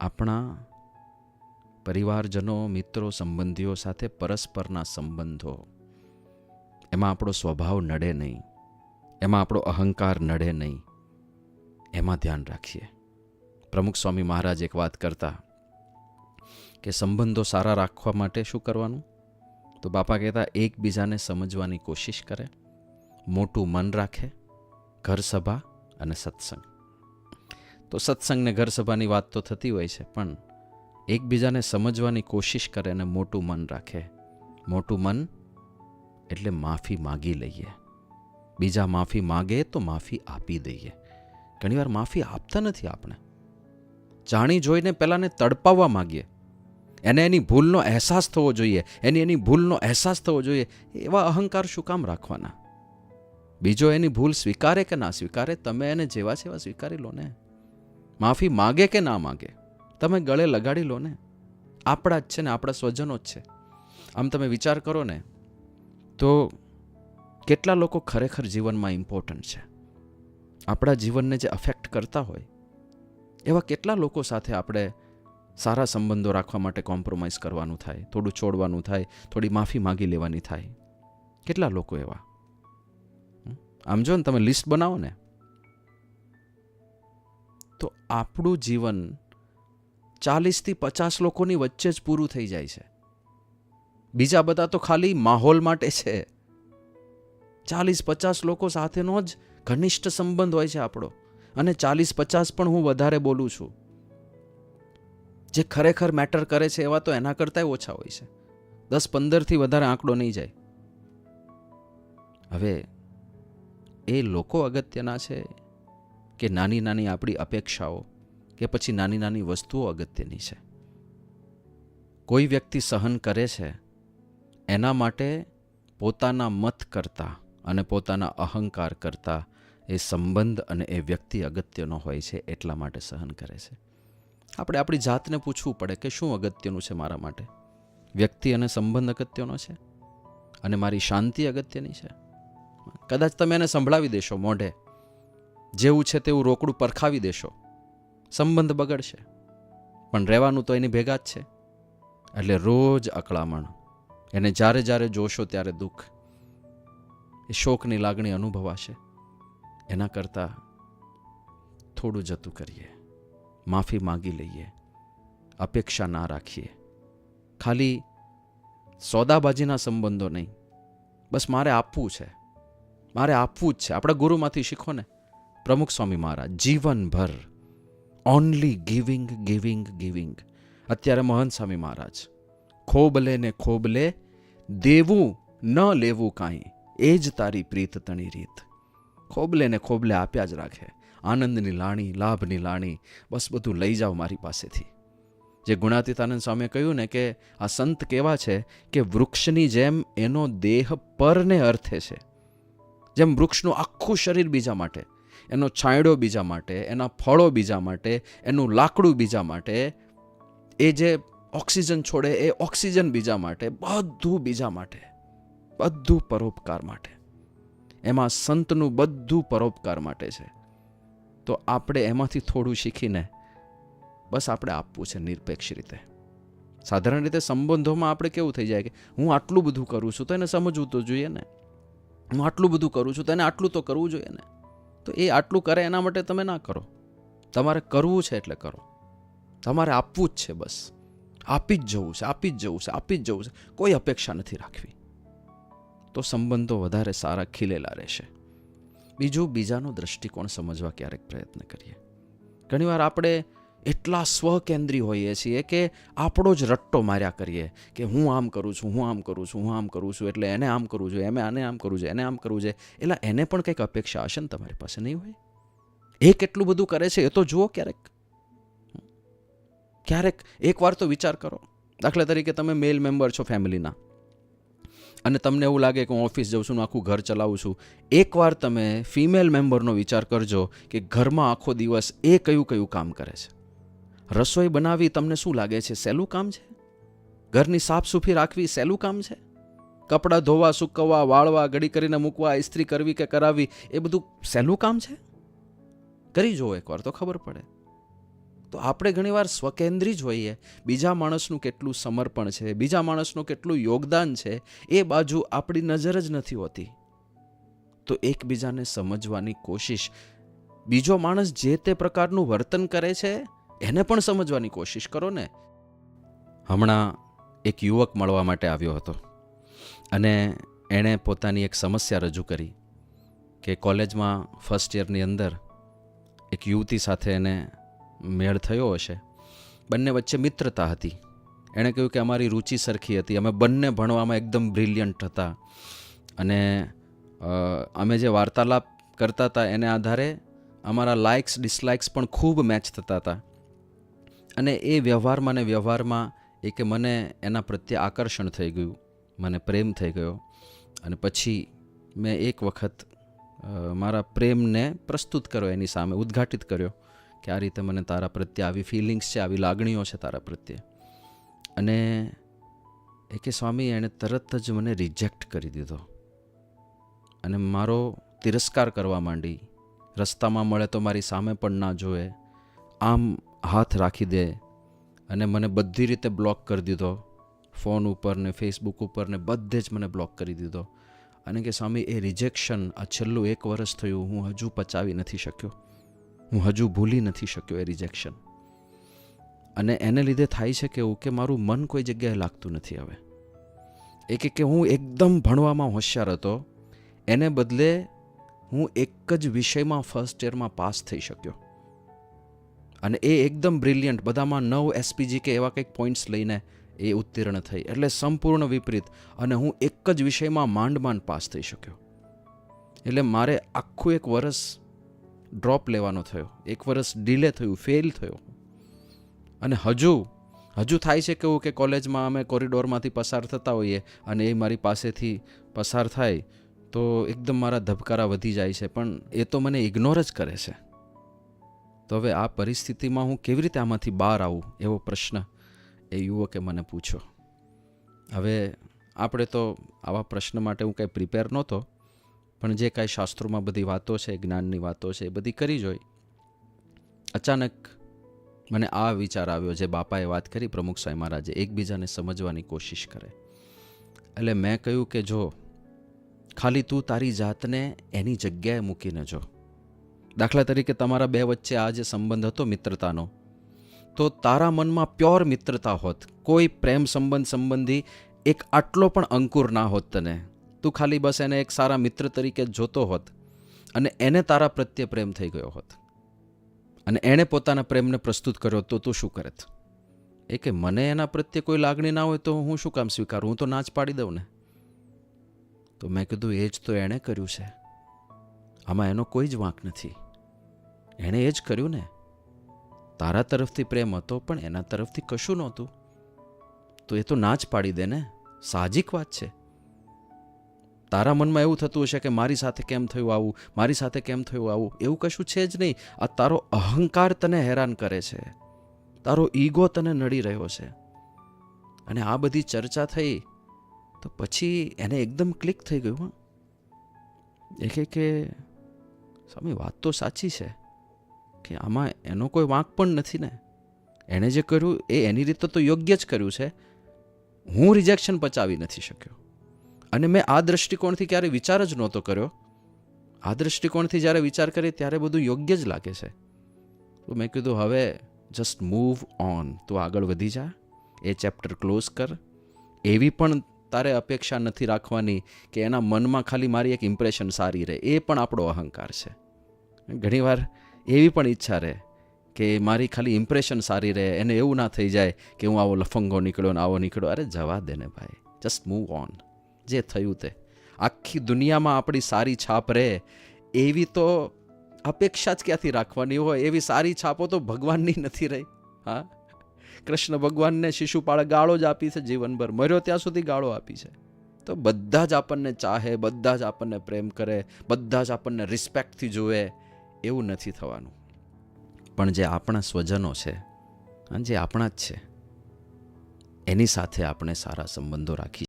આપણા પરિવારજનો, મિત્રો, સંબંધીઓ સાથે પરસ્પરના સંબંધો, એમાં આપણો સ્વભાવ નડે નહીં, એમાં આપણો અહંકાર નડે નહીં, એમાં ધ્યાન રાખીએ. પ્રમુખ સ્વામી મહારાજ એક વાત કરતા કે સંબંધો સારા રાખવા માટે શું કરવાનું? તો બાપા કહેતા એકબીજાને સમજવાની કોશિશ કરે, મોટું મન રાખે, ઘર સભા અને સત્સંગ. તો સત્સંગ ને ઘર સભાની વાત તો થતી હોય છે, પણ એકબીજાને સમજવાની કોશિશ કરે અને મોટું મન રાખે. મોટું મન એટલે માફી માગી લઈએ. બીજા માફી માગે તો માફી આપી દઈએ. ઘણીવાર માફી આપતા નથી આપણે. જાણી જોઈને પહેલાંને તડપાવવા માગીએ. એને એની ભૂલનો અહેસાસ થવો જોઈએ, એની ભૂલનો અહેસાસ થવો જોઈએ. એવા અહંકાર શું કામ રાખવાના? બીજો એની ભૂલ સ્વીકારે કે ના સ્વીકારે, તમે એને જેવા છે એવા સ્વીકારી લો ને. માફી માગે કે ના માગે, તમે ગળે લગાડી લો ને. આપણા જ છે ને, આપણા સ્વજનો જ છે. આમ તમે વિચાર કરો ને તો કેટલા લોકો ખરેખર જીવનમાં ઇમ્પોર્ટન્ટ છે, આપણા જીવનને જે અફેક્ટ કરતા હોય, એવા કેટલા લોકો સાથે આપણે સારા સંબંધો રાખવા માટે કોમ્પ્રોમાઇઝ કરવાનું થાય, થોડું છોડવાનું થાય, થોડી માફી માગી લેવાની થાય. કેટલા લોકો એવા? આમ જો ને, તમે લિસ્ટ બનાવો ને તો આપણું જીવન 40થી 50 લોકોની વચ્ચે જ પૂરું થઈ જાય છે. બીજા બધા તો ખાલી માહોલ માટે છે. 40-50 લોકો સાથેનો જ ઘનિષ્ઠ સંબંધ હોય છે આપણો. અને 40-50 પણ હું વધારે બોલું છું. જે ખરેખર મેટર કરે છે એવા તો એના કરતાંય ઓછા હોય છે. 10-15થી વધારે આંકડો નહીં જાય. હવે એ લોકો અગત્યના છે કે નાની નાની આપણી અપેક્ષાઓ કે પછી નાની નાની વસ્તુઓ અગત્યની છે? કોઈ વ્યક્તિ સહન કરે છે એના માટે પોતાના મત કરતાં અને પોતાના અહંકાર કરતાં એ સંબંધ અને એ વ્યક્તિ અગત્યનો હોય છે, એટલા માટે સહન કરે છે. આપણે આપણી જાતને પૂછવું પડે કે શું અગત્યનું છે મારા માટે? વ્યક્તિ અને સંબંધ અગત્યનો છે અને મારી શાંતિ અગત્યની છે? કદાચ તમે એને સંભળાવી દેશો મોઢે, જેવું છે તેવું રોકડું પરખાવી દેશો, સંબંધ બગડશે. પણ રહેવાનું તો એની ભેગા જ છે. એટલે રોજ અકળામણ, એને જ્યારે જ્યારે જોશો ત્યારે દુઃખ, એ શોકની લાગણી અનુભવાશે. એના કરતાં થોડું જતું કરીએ, માફી માગી લઈએ, અપેક્ષા ના રાખીએ. ખાલી સોદાબાજીના સંબંધો નહીં, બસ મારે આપવું છે, મારે આપવું જ છે. આપણા ગુરુમાંથી શીખો ને, પ્રમુખ સ્વામી મહારાજ જીવનભર ઓનલી ગિવિંગ ગિવિંગ ગિવિંગ. અત્યારે મહંત સ્વામી મહારાજ ખોબલે ને ખોબલે, દેવું ન લેવું કાંઈ, એ જ તારી પ્રીત તણી રીત. ખોબલે ને ખોબલે આપ્યા જ રાખે. આનંદની લાણી, લાભની લાણી, બસ બધું લઈ જાઓ મારી પાસેથી. જે ગુણાતીતાનંદ સ્વામીએ કહ્યું ને કે આ સંત કેવા છે કે વૃક્ષની જેમ એનો દેહ પરને અર્થે છે. જેમ વૃક્ષનું આખું શરીર બીજા માટે, એનો છાંયડો બીજા માટે, એના ફળો બીજા માટે, એનું લાકડું બીજા માટે, એ જે ઓક્સિજન છોડે એ ઓક્સિજન બીજા માટે, બધું બીજા માટે, બધું પરોપકાર માટે. એમાં સંતનું બધું પરોપકાર માટે છે. તો આપણે એમાંથી થોડું શીખીને બસ આપણે આપવું છે નિરપેક્ષ રીતે. સાધારણ રીતે સંબંધોમાં આપણે કેવું થઈ જાય કે હું આટલું બધું કરું છું તો એને સમજવું તો જોઈએ ને, હું આટલું બધું કરું છું તો એને આટલું તો કરવું જોઈએ ને. તો એ આટલું કરે એના માટે તમે ના કરો. તમારે કરવું છે એટલે કરો. તમારે આપવું જ છે, બસ આપી જ જવું છે, આપી જ જવું છે, આપી જ જવું છે. કોઈ અપેક્ષા નથી રાખવી. તો સંબંધો વધારે સારા ખીલેલા રહેશે. બીજું, બીજાનો દ્રષ્ટિકોણ સમજવા ક્યારેક પ્રયત્ન કરીએ. ઘણીવાર આપણે એટલા સ્વકેન્દ્રી હોઈએ છીએ કે આપણો જ રટ્ટો માર્યા કરીએ કે હું આમ કરું છું, હું આમ કરું છું, હું આમ કરું છું, એટલે એને આમ કરવું જોઈએ, એમે આને આમ કરવું જોઈએ, એને આમ કરવું જોઈએ. એટલે એને પણ કંઈક અપેક્ષા હશે ને તમારી પાસે, નહીં હોય? એ કેટલું બધું કરે છે એ તો જુઓ ક્યારેક. ક્યારેક એકવાર તો વિચાર કરો. દાખલા તરીકે તમે મેલ મેમ્બર છો ફેમિલીના અને તમને એવું લાગે કે હું ઓફિસ જાઉં છું, આખું ઘર ચલાવું છું. એકવાર તમે ફિમેલ મેમ્બરનો વિચાર કરજો કે ઘરમાં આખો દિવસ એ કયું કયું કામ કરે છે. રસોઈ બનાવવી તમને શું લાગે છે સહેલું કામ છે? ઘરની સાફ સૂફી રાખવી સહેલું કામ છે? કપડાં ધોવા, સૂકવવા, વાળવા, ઘડી કરીને મૂકવા, ઇસ્ત્રી કરવી કે કરાવવી, એ બધું સહેલું કામ છે? કરી જુઓ એકવાર તો ખબર પડે. તો આપણે ઘણીવાર સ્વકેન્દ્રી જ હોઈએ. બીજા માણસનું કેટલું સમર્પણ છે, બીજા માણસનું કેટલું યોગદાન છે, એ બાજુ આપણી નજર જ નથી હોતી. તો એકબીજાને સમજવાની કોશિશ, બીજો માણસ જે તે પ્રકારનું વર્તન કરે છે એને પણ સમજવાની કોશિશ કરો ને. હમણાં એક યુવક મળવા માટે આવ્યો હતો અને એણે પોતાની એક સમસ્યા રજૂ કરી કે કોલેજમાં ફર્સ્ટ યરની અંદર એક યુવતી સાથે એને મેળ થયો હશે. બંને વચ્ચે મિત્રતા હતી. એણે કહ્યું કે અમારી રુચિ સરખી હતી, અમે બંને ભણવામાં એકદમ બ્રિલિયન્ટ હતા અને અમે જે વાર્તાલાપ કરતા હતા એને આધારે અમારા લાઇક્સ ડિસલાઇક્સ પણ ખૂબ મેચ થતા હતા. અને એ વ્યવહારમાં એ કે મને એના પ્રત્યે આકર્ષણ થઈ ગયું, મને પ્રેમ થઈ ગયો. અને પછી મેં એક વખત મારા પ્રેમને પ્રસ્તુત કર્યો, એની સામે ઉદ્ઘાટિત કર્યો કે આ રીતે મને તારા પ્રત્યે આવી ફિલિંગ્સ છે, આવી લાગણીઓ છે તારા પ્રત્યે. અને એ કે સ્વામી, એણે તરત જ મને રિજેક્ટ કરી દીધો અને મારો તિરસ્કાર કરવા માંડી. રસ્તામાં મળે તો મારી સામે પણ ના જોવે, આમ હાથ રાખી દે અને મને બધી રીતે બ્લોક કરી દીધો. ફોન ઉપર ને ફેસબુક ઉપર ને બધે જ મને બ્લોક કરી દીધો. અને કે સ્વામી, એ રિજેક્શન આ છેલ્લું 1 વર્ષ થયું, હું હજુ પચાવી નથી શક્યો, હું હજુ ભૂલી નથી શક્યો એ રિજેક્શન. અને એને લીધે થાય છે કે એવું કે મારું મન કોઈ જગ્યાએ લાગતું નથી હવે. એ કે હું એકદમ ભણવામાં હોશિયાર હતો, એને બદલે હું એક જ વિષયમાં ફર્સ્ટ યરમાં પાસ થઈ શક્યો અને એ એકદમ બ્રિલિયન્ટ, બધામાં 9 SPG કે એવા કંઈક પોઈન્ટ્સ લઈને એ ઉત્તીર્ણ થઈ. એટલે સંપૂર્ણ વિપરીત. અને હું એક જ વિષયમાં માંડ પાસ થઈ શક્યો. એટલે મારે આખું 1 વર્ષ ડ્રોપ લેવાનો થયો, 1 વર્ષ ડિલે થયું, ફેલ થયો. અને હજુ થાય છે કેવું કે કોલેજમાં અમે કોરિડોરમાંથી પસાર થતા હોઈએ અને એ મારી પાસેથી પસાર થાય તો એકદમ મારા ધબકારા વધી જાય છે, પણ એ તો મને ઇગ્નોર જ કરે છે. તો હવે આ પરિસ્થિતિમાં હું કેવી રીતે આમાંથી બહાર આવું, એવો પ્રશ્ન એ યુવકે મને પૂછ્યો. હવે આપણે તો આવા પ્રશ્ન માટે હું કંઈ પ્રિપેર નહોતો, પણ જે કાંઈ શાસ્ત્રોમાં બધી વાતો છે, જ્ઞાનની વાતો છે, એ બધી કરી જોઈ. અચાનક મને આ વિચાર આવ્યો, જે બાપાએ વાત કરી પ્રમુખ સ્વામી મહારાજે, એકબીજાને સમજવાની કોશિશ કરે. એટલે મેં કહ્યું કે જો ખાલી તું તારી જાતને એની જગ્યાએ મૂકીને જો. દાખલા તરીકે તમારા બે વચ્ચે આ જે સંબંધ હતો મિત્રતાનો, તો તારા મનમાં પ્યોર મિત્રતા હોત, કોઈ પ્રેમ સંબંધી એક આટલો પણ અંકુર ના હોત તને. તું ખાલી બસ એને એક સારા મિત્ર તરીકે જોતો હોત અને એને તારા પ્રત્યે પ્રેમ થઈ ગયો હોત અને એણે પોતાના પ્રેમને પ્રસ્તુત કર્યો, તો તું શું કરત? એ કે મને એના પ્રત્યે કોઈ લાગણી ના હોય તો હું શું કામ સ્વીકારું, હું તો ના જ પાડી દઉં ને. તો મેં કીધું એ જ તો એણે કર્યું છે, આમાં એનો કોઈ જ વાંક નથી. એણે એ જ કર્યું ને. તારા તરફથી પ્રેમ હતો પણ એના તરફથી કશું નહોતું, તો એ તો ના જ પાડી દે ને. સાહજિક વાત છે. તારા મનમાં એવું થતું હશે કે મારી સાથે કેમ થયું આવું, મારી સાથે કેમ થયું આવું. એવું કશું છે જ નહીં. આ તારો અહંકાર તને હેરાન કરે છે, તારો ઈગો તને નડી રહ્યો છે. અને આ બધી ચર્ચા થઈ તો પછી એને એકદમ ક્લિક થઈ ગયું. એ કે સ્વામી, વાત તો સાચી છે કે આમાં એનો કોઈ વાંક પણ નથી ને. એણે જે કર્યું એ એની રીતે તો યોગ્ય જ કર્યું છે. હું રિજેક્શન પચાવી નથી શક્યો અને મેં આ દૃષ્ટિકોણથી ક્યારે વિચાર જ નહોતો કર્યો. આ દૃષ્ટિકોણથી જ્યારે વિચાર કરીએ ત્યારે બધું યોગ્ય જ લાગે છે. તો મેં કીધું હવે જસ્ટ મૂવ ઓન, તું આગળ વધી જા, એ ચેપ્ટર ક્લોઝ કર. એવી પણ તારે અપેક્ષા નથી રાખવાની કે એના મનમાં ખાલી મારી એક ઇમ્પ્રેશન સારી રહે. એ પણ આપણો અહંકાર છે. ઘણીવાર એવી પણ ઈચ્છા રહે કે મારી ખાલી ઇમ્પ્રેશન સારી રહે, એને એવું ના થઈ જાય કે હું આવો લફંગો નીકળ્યો ને આવો નીકળ્યો. અરે જવા દે ને ભાઈ, જસ્ટ મૂવ ઓન. જે થયું તે. આખી દુનિયામાં આપણી સારી છાપ રહે એવી તો અપેક્ષા જ ક્યાંથી રાખવાની હોય. એવી સારી છાપો તો ભગવાનની નથી રહી. હા, કૃષ્ણ ભગવાનને શિશુપાળે ગાળો જ આપી છે જીવનભર, મર્યો ત્યાં સુધી ગાળો આપી છે. તો બધા જ આપણને ચાહે, બધા જ આપણને પ્રેમ કરે, બધા જ આપણને રિસ્પેક્ટથી જુએ, એવું નથી થવાનું. પણ જે આપણા સ્વજનો છે, જે આપણા જ છે, એની સાથે આપણે સારા સંબંધો રાખી